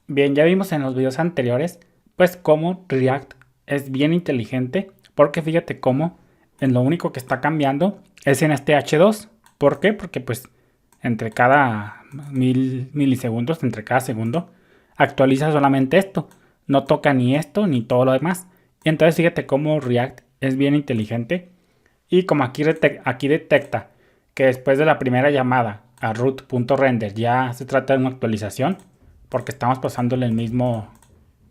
Bien, ya vimos en los videos anteriores, pues cómo React es bien inteligente, porque fíjate cómo en lo único que está cambiando es en este H2. ¿Por qué? Porque pues entre cada mil milisegundos, entre cada segundo, actualiza solamente esto. No toca ni esto ni todo lo demás. Y entonces fíjate cómo React es bien inteligente. Y como aquí detecta que después de la primera llamada a root.render ya se trata de una actualización, porque estamos pasándole el mismo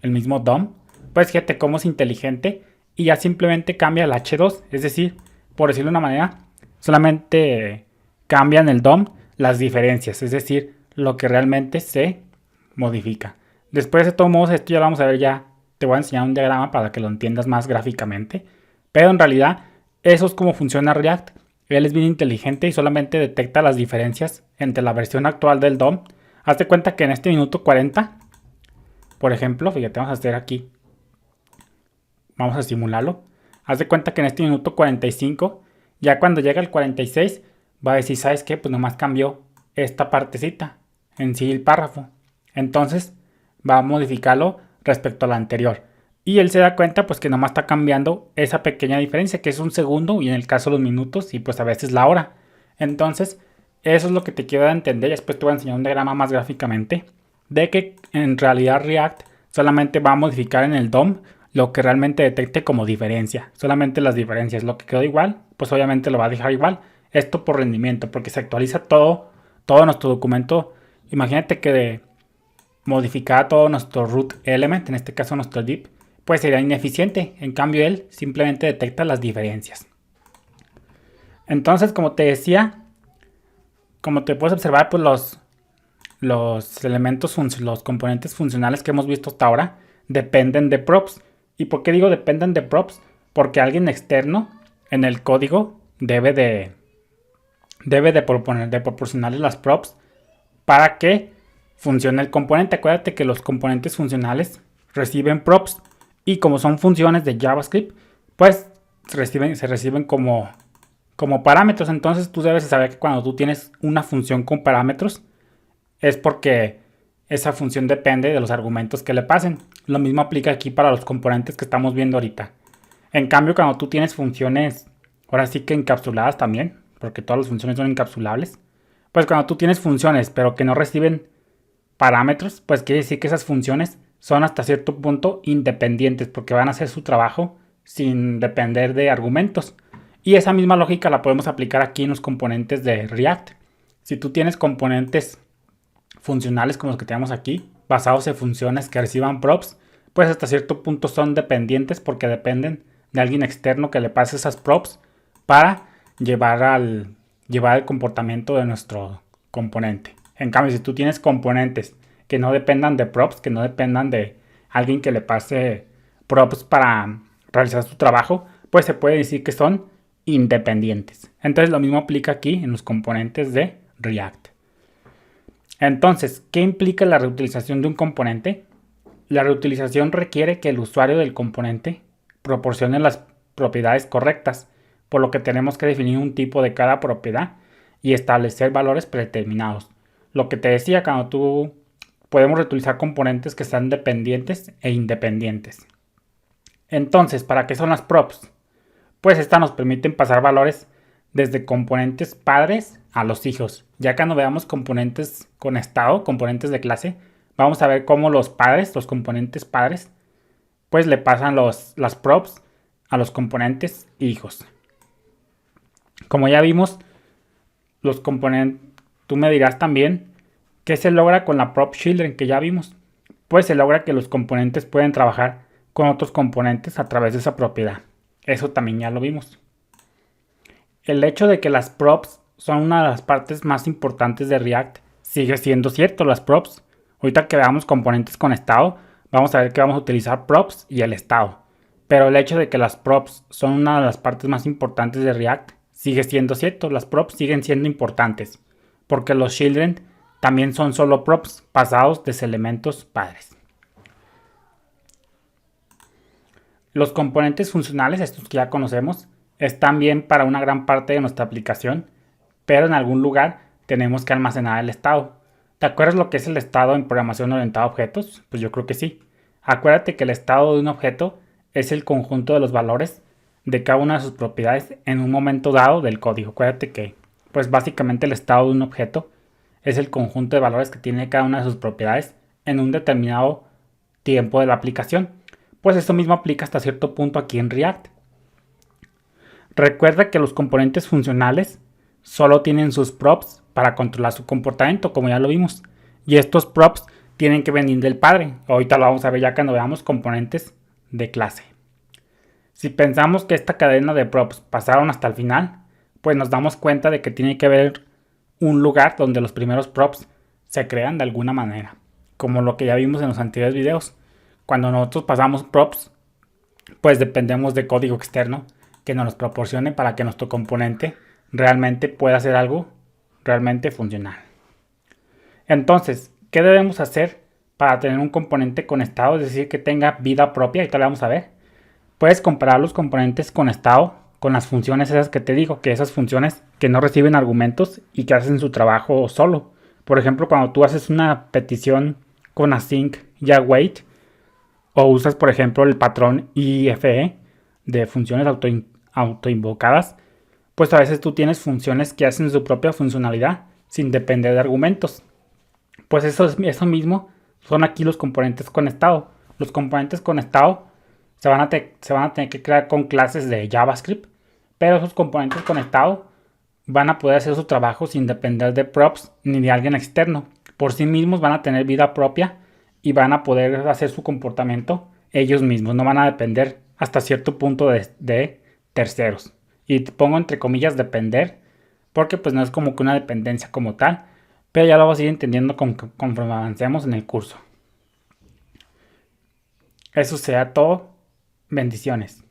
DOM, pues fíjate cómo es inteligente y ya simplemente cambia el H2. Es decir, por decirlo de una manera, solamente cambian el DOM las diferencias, es decir, lo que realmente se modifica. Después de todos modos, esto ya lo vamos a ver ya. Te voy a enseñar un diagrama para que lo entiendas más gráficamente. Pero en realidad, eso es como funciona React. Él es bien inteligente y solamente detecta las diferencias entre la versión actual del DOM. Hazte cuenta que en este minuto 40, por ejemplo, fíjate, vamos a hacer aquí, vamos a simularlo. Hazte cuenta que en este minuto 45, ya cuando llega el 46, va a decir, ¿sabes qué? Pues nomás cambió esta partecita, en sí el párrafo. Entonces, va a modificarlo respecto a la anterior. Y él se da cuenta pues que nomás está cambiando esa pequeña diferencia, que es un segundo y en el caso los minutos y pues a veces la hora. Entonces, eso es lo que te quiero dar a entender. Después te voy a enseñar un diagrama más gráficamente de que en realidad React solamente va a modificar en el DOM lo que realmente detecte como diferencia. Solamente las diferencias. Lo que quedó igual, pues obviamente lo va a dejar igual. Esto por rendimiento, porque se actualiza todo nuestro documento. Imagínate que de modificar todo nuestro root element, en este caso nuestro div, pues sería ineficiente. En cambio, él simplemente detecta las diferencias. Entonces, como te decía, como te puedes observar, pues los elementos, los componentes funcionales que hemos visto hasta ahora dependen de props. ¿Y por qué digo dependen de props? Porque alguien externo en el código debe de proporcionarle las props para que funcione el componente. Acuérdate que los componentes funcionales reciben props y como son funciones de JavaScript, pues se reciben como parámetros. Entonces tú debes saber que cuando tú tienes una función con parámetros es porque esa función depende de los argumentos que le pasen. Lo mismo aplica aquí para los componentes que estamos viendo ahorita. En cambio, cuando tú tienes funciones, ahora sí que encapsuladas también, porque todas las funciones son encapsulables, pues cuando tú tienes funciones pero que no reciben parámetros, pues quiere decir que esas funciones son hasta cierto punto independientes porque van a hacer su trabajo sin depender de argumentos. Y esa misma lógica la podemos aplicar aquí en los componentes de React. Si tú tienes componentes funcionales como los que tenemos aquí, basados en funciones que reciban props, pues hasta cierto punto son dependientes porque dependen de alguien externo que le pase esas props para llevar el comportamiento de nuestro componente. En cambio, si tú tienes componentes que no dependan de props, que no dependan de alguien que le pase props para realizar su trabajo, pues se puede decir que son independientes. Entonces lo mismo aplica aquí en los componentes de React. Entonces, ¿qué implica la reutilización de un componente? La reutilización requiere que el usuario del componente proporcione las propiedades correctas, por lo que tenemos que definir un tipo de cada propiedad y establecer valores predeterminados. Lo que te decía, cuando tú podemos reutilizar componentes que sean dependientes e independientes. Entonces, ¿para qué son las props? Pues estas nos permiten pasar valores desde componentes padres a los hijos. Ya cuando veamos componentes con estado, componentes de clase, vamos a ver cómo los padres, los componentes padres, pues le pasan las props a los componentes hijos. Como ya vimos, los componentes, tú me dirás también qué se logra con la prop children que ya vimos. Pues se logra que los componentes pueden trabajar con otros componentes a través de esa propiedad. Eso también ya lo vimos. El hecho de que las props son una de las partes más importantes de React sigue siendo cierto. Las props, ahorita que veamos componentes con estado, vamos a ver que vamos a utilizar props y el estado. Pero el hecho de que las props son una de las partes más importantes de React sigue siendo cierto. Las props siguen siendo importantes porque los children también son solo props pasados de elementos padres. Los componentes funcionales, estos que ya conocemos, están bien para una gran parte de nuestra aplicación, pero en algún lugar tenemos que almacenar el estado. ¿Te acuerdas lo que es el estado en programación orientada a objetos? Pues yo creo que sí. Acuérdate que el estado de un objeto es el conjunto de los valores de cada una de sus propiedades en un momento dado del código. Acuérdate que, pues básicamente el estado de un objeto es el conjunto de valores que tiene cada una de sus propiedades en un determinado tiempo de la aplicación. Pues eso mismo aplica hasta cierto punto aquí en React. Recuerda que los componentes funcionales solo tienen sus props para controlar su comportamiento, como ya lo vimos. Y estos props tienen que venir del padre. Ahorita lo vamos a ver ya cuando veamos componentes de clase. Si pensamos que esta cadena de props pasaron hasta el final, pues nos damos cuenta de que tiene que haber un lugar donde los primeros props se crean de alguna manera. Como lo que ya vimos en los anteriores videos. Cuando nosotros pasamos props, pues dependemos de código externo que nos los proporcione para que nuestro componente realmente pueda hacer algo realmente funcional. Entonces, ¿qué debemos hacer para tener un componente con estado? Es decir, que tenga vida propia. Ahorita le vamos a ver. Puedes comparar los componentes con estado con las funciones esas que te digo, que esas funciones que no reciben argumentos y que hacen su trabajo solo. Por ejemplo, cuando tú haces una petición con async y await, o usas, por ejemplo, el patrón IFE de funciones autoinvocadas, pues a veces tú tienes funciones que hacen su propia funcionalidad sin depender de argumentos. Pues eso mismo son aquí los componentes con estado. Los componentes con estado se van a tener que crear con clases de JavaScript, pero esos componentes con estado van a poder hacer su trabajo sin depender de props ni de alguien externo. Por sí mismos van a tener vida propia y van a poder hacer su comportamiento ellos mismos. No van a depender hasta cierto punto de terceros. Y pongo entre comillas depender, porque pues no es como que una dependencia como tal, pero ya lo vamos a ir entendiendo conforme avancemos en el curso. Eso sea todo. Bendiciones.